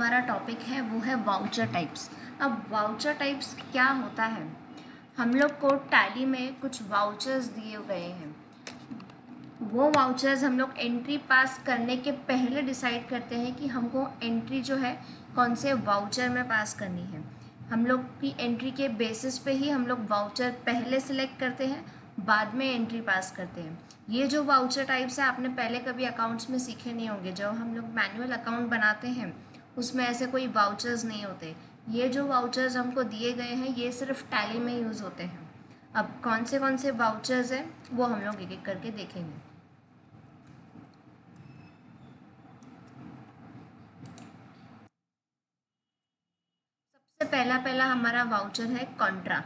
हमारा टॉपिक है वो है वाउचर टाइप्स। अब वाउचर टाइप्स क्या होता है, हम लोग को टैली में कुछ वाउचर्स दिए गए हैं। वो वाउचर्स हम लोग एंट्री पास करने के पहले डिसाइड करते हैं कि हमको एंट्री जो है कौन से वाउचर में पास करनी है। हम लोग की एंट्री के बेसिस पे ही हम लोग वाउचर पहले सिलेक्ट करते हैं, बाद में एंट्री पास करते हैं। ये जो वाउचर टाइप्स है आपने पहले कभी अकाउंट्स में सीखे नहीं होंगे। जब हम लोग मैनुअल अकाउंट बनाते हैं उसमें ऐसे कोई वाउचर्स नहीं होते। ये जो वाउचर्स हमको दिए गए हैं ये सिर्फ टैली में यूज़ होते हैं। अब कौन से वाउचर्स हैं वो हम लोग एक एक करके देखेंगे। सबसे पहला हमारा वाउचर है कॉन्ट्रा।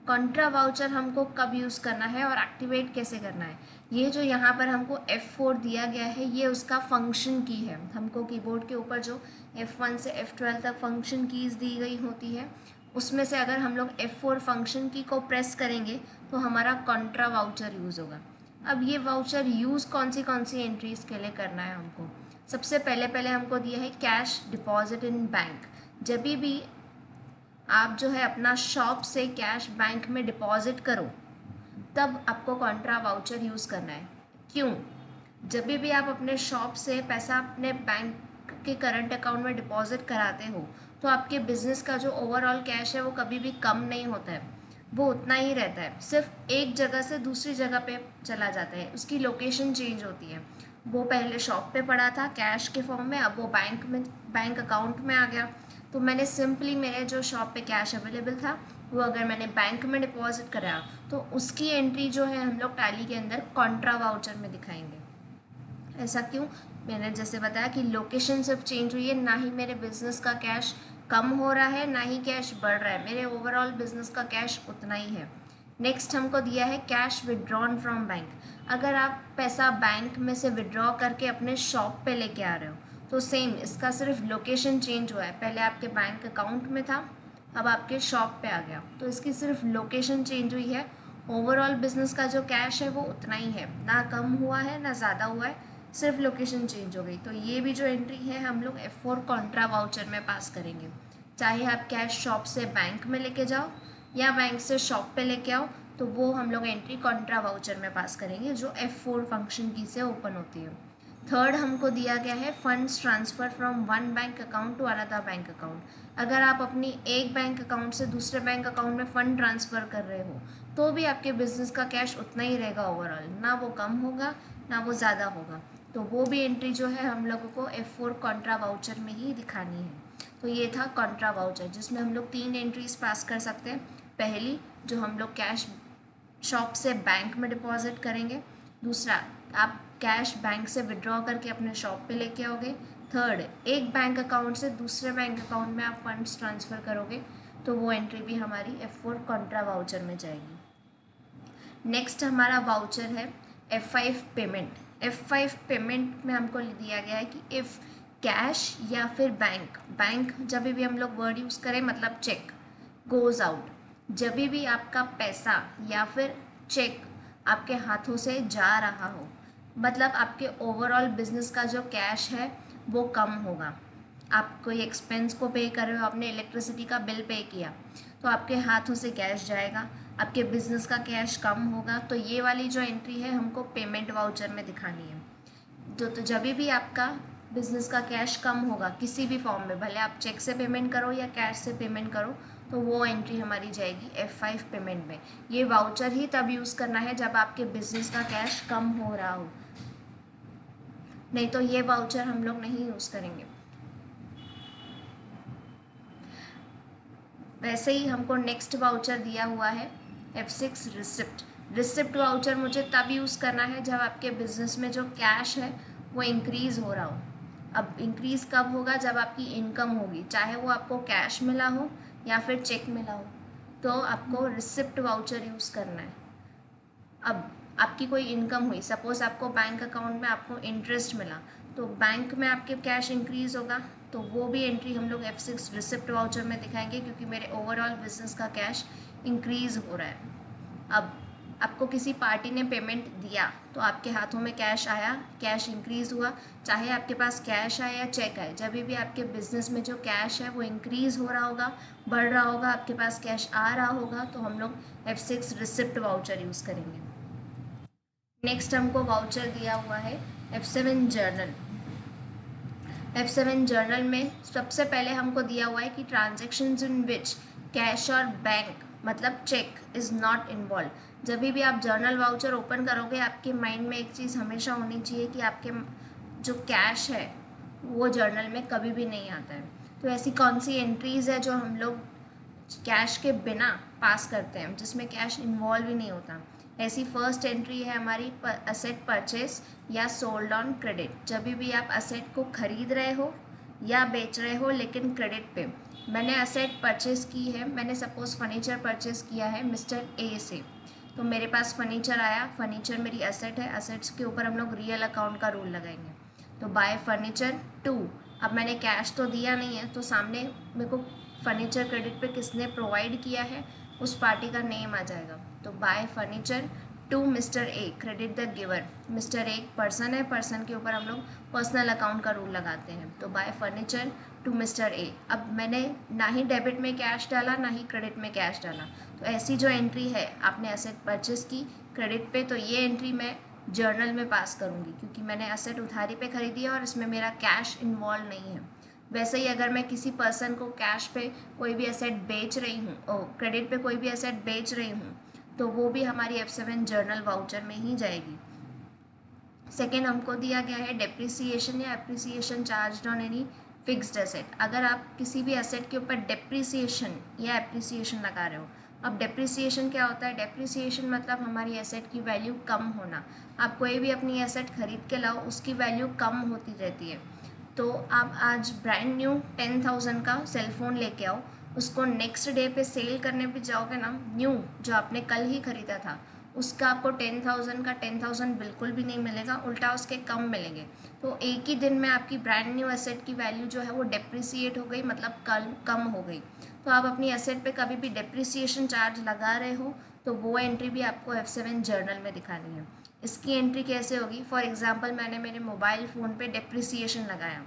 कॉन्ट्रा वाउचर हमको कब यूज़ करना है और एक्टिवेट कैसे करना है। ये जो यहाँ पर हमको F4 दिया गया है ये उसका फंक्शन की है। हमको कीबोर्ड के ऊपर जो F1 से F12 तक फंक्शन कीज़ दी गई होती है उसमें से अगर हम लोग F4 फंक्शन की को प्रेस करेंगे तो हमारा कॉन्ट्रा वाउचर यूज़ होगा। अब ये वाउचर यूज़ कौन सी एंट्रीज़ के लिए करना है हमको। सबसे पहले हमको दिया है कैश डिपॉजिट इन बैंक। जब भी आप जो है अपना शॉप से कैश बैंक में डिपॉजिट करो तब आपको कॉन्ट्रा वाउचर यूज़ करना है। क्यों? जब भी आप अपने शॉप से पैसा अपने बैंक के करंट अकाउंट में डिपॉजिट कराते हो तो आपके बिजनेस का जो ओवरऑल कैश है वो कभी भी कम नहीं होता है, वो उतना ही रहता है। सिर्फ एक जगह से दूसरी जगह पे चला जाता है, उसकी लोकेशन चेंज होती है। वो पहले शॉप पे पड़ा था कैश के फॉर्म में, अब वो बैंक अकाउंट में आ गया। तो मैंने सिंपली मेरे जो शॉप पे कैश अवेलेबल था वो अगर मैंने बैंक में डिपॉजिट कराया तो उसकी एंट्री जो है हम लोग टैली के अंदर कॉन्ट्रा वाउचर में दिखाएंगे। ऐसा क्यों? मैंने जैसे बताया कि लोकेशन सिर्फ चेंज हुई है, ना ही मेरे बिजनेस का कैश कम हो रहा है ना ही कैश बढ़ रहा है, मेरे ओवरऑल बिजनेस का कैश उतना ही है। नेक्स्ट हमको दिया है कैश विड्रॉन फ्रॉम बैंक। अगर आप पैसा बैंक में से विड्रॉ करके अपने शॉप पे लेके आ रहे हो तो सेम इसका सिर्फ लोकेशन चेंज हुआ है। पहले आपके बैंक अकाउंट में था, अब आपके शॉप पे आ गया, तो इसकी सिर्फ लोकेशन चेंज हुई है। ओवरऑल बिजनेस का जो कैश है वो उतना ही है, ना कम हुआ है ना ज़्यादा हुआ है, सिर्फ लोकेशन चेंज हो गई। तो ये भी जो एंट्री है हम लोग F4 कॉन्ट्रा वाउचर में पास करेंगे। चाहे आप कैश शॉप से बैंक में लेके जाओ या बैंक से शॉप पे लेके आओ तो वो हम लोग एंट्री कॉन्ट्रा वाउचर में पास करेंगे जो F4 फंक्शन की से ओपन होती है। थर्ड हमको दिया गया है funds transfer from one bank account to another bank account. अगर आप अपनी एक बैंक अकाउंट से दूसरे बैंक अकाउंट में फ़ंड ट्रांसफ़र कर रहे हो तो भी आपके बिजनेस का कैश उतना ही रहेगा ओवरऑल, ना वो कम होगा ना वो ज़्यादा होगा। तो वो भी एंट्री जो है हम लोगों को F4 कॉन्ट्रा वाउचर में ही दिखानी है। तो ये था कॉन्ट्रा वाउचर जिसमें हम लोग 3 एंट्रीज पास कर सकते हैं। पहली जो हम लोग कैश शॉप से बैंक में डिपॉजिट करेंगे, दूसरा आप कैश बैंक से विड्रॉ करके अपने शॉप पे लेके आओगे, थर्ड एक बैंक अकाउंट से दूसरे बैंक अकाउंट में आप फंड्स ट्रांसफ़र करोगे तो वो एंट्री भी हमारी F4 कॉन्ट्रा वाउचर में जाएगी। नेक्स्ट हमारा वाउचर है F5 पेमेंट। F5 पेमेंट में हमको दिया गया है कि इफ़ कैश या फिर बैंक जब भी हम लोग वर्ड यूज़ करें मतलब चेक गोज़ आउट, जब भी आपका पैसा या फिर चेक आपके हाथों से जा रहा हो, मतलब आपके ओवरऑल बिजनेस का जो कैश है वो कम होगा। आप कोई एक्सपेंस को पे कर रहे हो, आपने इलेक्ट्रिसिटी का बिल पे किया तो आपके हाथों से कैश जाएगा, आपके बिजनेस का कैश कम होगा। तो ये वाली जो एंट्री है हमको पेमेंट वाउचर में दिखानी है। तो जब भी आपका बिजनेस का कैश कम होगा किसी भी फॉर्म में, भले आप चेक से पेमेंट करो या कैश से पेमेंट करो, तो वो एंट्री हमारी जाएगी F5 पेमेंट में। ये वाउचर ही तब यूज़ करना है जब आपके बिजनेस का कैश कम हो रहा हो, नहीं तो ये वाउचर हम लोग नहीं यूज़ करेंगे। वैसे ही हमको नेक्स्ट वाउचर दिया हुआ है F6 रिसिप्ट। रिसिप्ट वाउचर मुझे तब यूज़ करना है जब आपके बिजनेस में जो कैश है वो इंक्रीज़ हो रहा हो। अब इंक्रीज़ कब होगा? जब आपकी इनकम होगी, चाहे वो आपको कैश मिला हो या फिर चेक मिला हो, तो आपको रिसिप्ट वाउचर यूज़ करना है। अब आपकी कोई इनकम हुई, सपोज़ आपको बैंक अकाउंट में आपको इंटरेस्ट मिला तो बैंक में आपके कैश इंक्रीज़ होगा, तो वो भी एंट्री हम लोग F6 रिसिप्ट वाउचर में दिखाएंगे क्योंकि मेरे ओवरऑल बिजनेस का कैश इंक्रीज़ हो रहा है। अब आपको किसी पार्टी ने पेमेंट दिया तो आपके हाथों में कैश आया, कैश इंक्रीज़ हुआ, चाहे आपके पास कैश आए या चेक आए, जब भी आपके बिजनेस में जो कैश है वो इंक्रीज़ हो रहा होगा, बढ़ रहा होगा, आपके पास कैश आ रहा होगा, तो हम लोग F6 रिसिप्ट वाउचर यूज़ करेंगे। नेक्स्ट हमको वाउचर दिया हुआ है F7 जर्नल। F7 जर्नल में सबसे पहले हमको दिया हुआ है कि ट्रांजेक्शन्स इन विच कैश और बैंक मतलब चेक इज़ नॉट इन्वॉल्व। जब भी आप जर्नल वाउचर ओपन करोगे, आपके माइंड में एक चीज़ हमेशा होनी चाहिए कि आपके जो कैश है वो जर्नल में कभी भी नहीं आता है। तो ऐसी कौन सी एंट्रीज़ है जो हम लोग कैश के बिना पास करते हैं, जिसमें कैश इन्वॉल्व ही नहीं होता? ऐसी फर्स्ट एंट्री है हमारी असेट परचेस या सोल्ड ऑन क्रेडिट। जब भी आप असेट को खरीद रहे हो या बेच रहे हो लेकिन क्रेडिट पे। मैंने असेट परचेस की है, मैंने सपोज़ फर्नीचर परचेस किया है मिस्टर ए से, तो मेरे पास फर्नीचर आया, फर्नीचर मेरी असेट है, असेट्स के ऊपर हम लोग रियल अकाउंट का रूल लगाएंगे। तो बाय फर्नीचर टू, अब मैंने कैश तो दिया नहीं है, तो सामने मेरे को फर्नीचर क्रेडिट पे किसने प्रोवाइड किया है उस पार्टी का नेम आ जाएगा। तो buy furniture to Mr A, credit the giver. Mr A person है, पर्सन के ऊपर हम लोग पर्सनल अकाउंट का रूल लगाते हैं। तो buy furniture to Mr A. अब मैंने ना ही डेबिट में कैश डाला ना ही क्रेडिट में कैश डाला, तो ऐसी जो एंट्री है आपने एसेट परचेस की क्रेडिट पे, तो ये एंट्री मैं जर्नल में पास करूँगी क्योंकि मैंने एसेट उधारी पे खरीदी है और इसमें मेरा कैश इन्वॉल्व नहीं है। वैसे ही अगर मैं किसी पर्सन को कैश पे कोई भी एसेट बेच रही हूँ, क्रेडिट पे कोई भी एसेट बेच रही हूँ, तो वो भी हमारी F7 जर्नल वाउचर में ही जाएगी। सेकेंड हमको दिया गया है डेप्रिसिएशन या appreciation charge on any fixed asset. अगर आप किसी भी एसेट के ऊपर डेप्रिसिएशन या एप्रिसिएशन लगा रहे हो, अब डेप्रिसिएशन क्या होता है? डेप्रिसिएशन मतलब हमारी एसेट की वैल्यू कम होना। आप कोई भी अपनी एसेट खरीद के लाओ, उसकी वैल्यू कम होती रहती है। तो आप आज ब्रांड न्यू 10,000 का सेलफोन लेके आओ, उसको नेक्स्ट डे पे सेल करने पे जाओगे ना, न्यू जो आपने कल ही खरीदा था, उसका आपको 10,000 का 10,000 बिल्कुल भी नहीं मिलेगा, उल्टा उसके कम मिलेंगे। तो एक ही दिन में आपकी ब्रांड न्यू एसेट की वैल्यू जो है वो डेप्रिसिएट हो गई, मतलब कम हो गई। तो आप अपनी एसेट पे कभी भी डेप्रिसिएशन चार्ज लगा रहे हो तो वो एंट्री भी आपको F7 जर्नल में दिखानी है। इसकी एंट्री कैसे होगी? फॉर एग्जांपल मैंने मेरे मोबाइल फ़ोन पे डेप्रिसिएशन लगाया,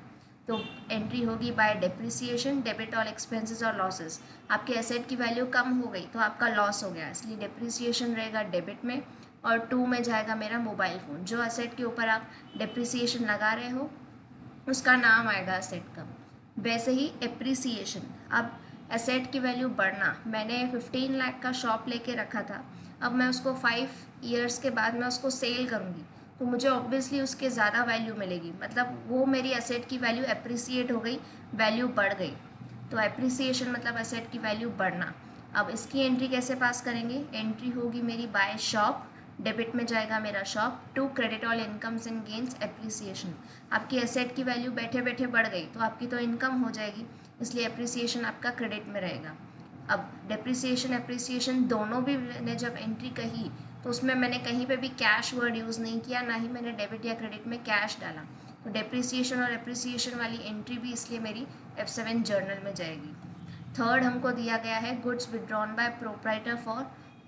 तो एंट्री होगी bye depreciation, debit all expenses और लॉसेस। आपके एसेट की वैल्यू कम हो गई तो आपका लॉस हो गया, इसलिए डेप्रिसिएशन रहेगा डेबिट में और टू में जाएगा मेरा मोबाइल फ़ोन। जो एसेट के ऊपर आप डेप्रिसिएशन लगा रहे हो उसका नाम आएगा एसेट का। वैसे ही एप्रिसिएशन, अब एसेट की वैल्यू बढ़ना, मैंने 15 लाख का शॉप लेके रखा था, अब मैं उसको 5 ईयर्स के बाद मैं उसको सेल करूँगी तो मुझे ऑब्वियसली उसके ज़्यादा वैल्यू मिलेगी, मतलब वो मेरी एसेट की वैल्यू एप्रिसिएट हो गई, वैल्यू बढ़ गई। तो एप्रिसिएशन मतलब एसेट की वैल्यू बढ़ना। अब इसकी एंट्री कैसे पास करेंगे? एंट्री होगी मेरी बाय शॉप, डेबिट में जाएगा मेरा shop, to credit all incomes and gains appreciation. आपकी एसेट की वैल्यू बैठे बैठे बढ़ गई तो आपकी तो इनकम हो जाएगी, इसलिए एप्रिसिएशन आपका क्रेडिट में रहेगा। अब डेप्रिसिएशन एप्रिसिएशन दोनों भी मैंने जब एंट्री कही तो उसमें मैंने कहीं पे भी कैश वर्ड यूज़ नहीं किया, ना ही मैंने डेबिट या क्रेडिट में कैश डाला। तो डेप्रिसिएशन और एप्रिसिएशन वाली एंट्री भी इसलिए मेरी F7 जर्नल में जाएगी। थर्ड हमको दिया गया है goods withdrawn bye proprietor for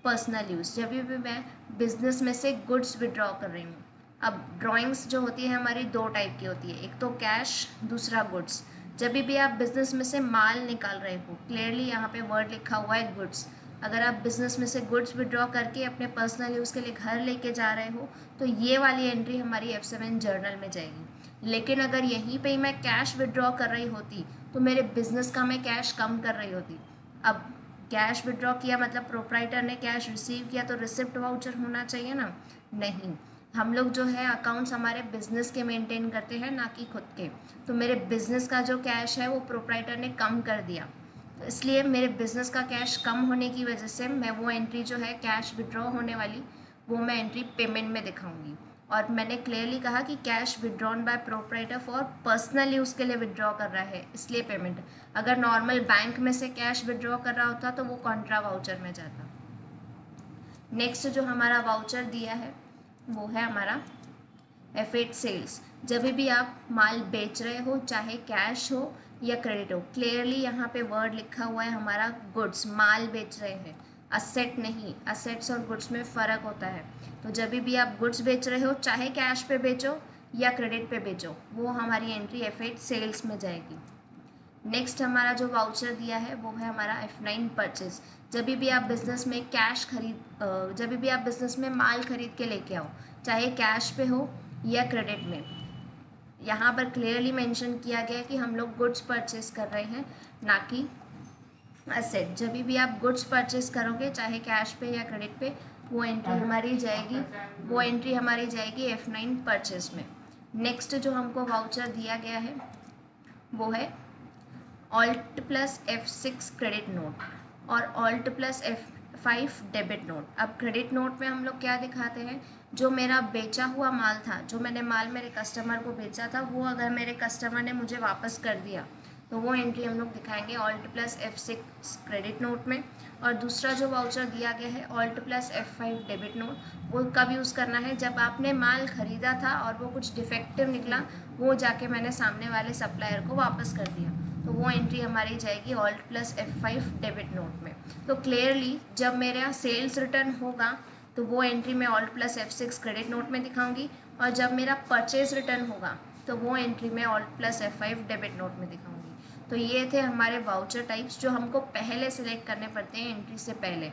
personal use. जब भी मैं बिजनेस में से गुड्स विड्रॉ कर रही हूँ, अब ड्राइंग्स जो होती है हमारी दो टाइप की होती है, एक तो कैश, दूसरा गुड्स। जब भी आप बिजनेस में से माल निकाल रहे हो, क्लियरली यहाँ पे वर्ड लिखा हुआ है गुड्स। अगर आप बिजनेस में से गुड्स विड्रॉ करके अपने पर्सनल यूज़ के लिए घर लेके जा रहे हो तो ये वाली एंट्री हमारी F7 जर्नल में जाएगी। लेकिन अगर यहीं पे ही मैं कैश विड्रॉ कर रही होती तो मेरे बिजनेस का मैं कैश कम कर रही होती। अब कैश विड्रॉ किया मतलब प्रोप्राइटर ने कैश रिसीव किया तो रिसिप्ट वाउचर होना चाहिए ना, नहीं। हम लोग जो है अकाउंट्स हमारे बिजनेस के मेंटेन करते हैं, ना कि खुद के। तो मेरे बिजनेस का जो कैश है वो प्रोप्राइटर ने कम कर दिया, तो इसलिए मेरे बिज़नेस का कैश कम होने की वजह से मैं वो एंट्री जो है कैश विड्रॉ होने वाली, वो मैं एंट्री पेमेंट में दिखाऊंगी। और मैंने क्लियरली कहा कि cash withdrawn bye proprietor for personal use के लिए विड्रॉ कर रहा है, इसलिए पेमेंट। अगर नॉर्मल बैंक में से कैश विड्रॉ कर रहा होता तो वो कॉन्ट्रा वाउचर में जाता। नेक्स्ट जो हमारा वाउचर दिया है वो है हमारा F8 सेल्स। जब भी आप माल बेच रहे हो, चाहे कैश हो या क्रेडिट हो, क्लियरली यहाँ पे वर्ड लिखा हुआ है हमारा गुड्स, माल बेच रहे हैं असेट नहीं, असेट्स और गुड्स में फ़र्क होता है। तो जब भी आप गुड्स बेच रहे हो, चाहे कैश पे बेचो या क्रेडिट पे बेचो, वो हमारी एंट्री F8 सेल्स में जाएगी। नेक्स्ट हमारा जो वाउचर दिया है वो है हमारा F9 परचेज। जब भी आप बिज़नेस में जब भी आप बिज़नेस में माल खरीद के लेके आओ, चाहे कैश पे हो या क्रेडिट में, यहाँ पर क्लियरली मेंशन किया गया है कि हम लोग गुड्स परचेज कर रहे हैं, ना कि एसेट। जब भी आप गुड्स परचेज करोगे, चाहे कैश पे या क्रेडिट पे, वो एंट्री हमारी जाएगी F9 परचेज में। नेक्स्ट जो हमको वाउचर दिया गया है वो है Alt+F6 क्रेडिट नोट और Alt+F5 डेबिट नोट। अब क्रेडिट नोट में हम लोग क्या दिखाते हैं, जो मेरा बेचा हुआ माल था, जो मैंने माल मेरे कस्टमर को बेचा था, वो अगर मेरे कस्टमर ने मुझे वापस कर दिया तो वो एंट्री हम लोग दिखाएंगे Alt+F6 क्रेडिट नोट में। और दूसरा जो वाउचर दिया गया है Alt+F5 डेबिट नोट, वो कब यूज़ करना है, जब आपने माल ख़रीदा था और वो कुछ डिफेक्टिव निकला, वो जाके मैंने सामने वाले सप्लायर को वापस कर दिया, तो वो एंट्री हमारी जाएगी Alt+F5 डेबिट नोट में। तो क्लियरली जब मेरा सेल्स रिटर्न होगा तो वो एंट्री मैं Alt+F6 क्रेडिट नोट में दिखाऊंगी, और जब मेरा परचेज रिटर्न होगा तो वो एंट्री मैं Alt+F5 डेबिट नोट में दिखाऊंगी। तो ये थे हमारे वाउचर टाइप्स जो हमको पहले सिलेक्ट करने पड़ते हैं एंट्री से पहले।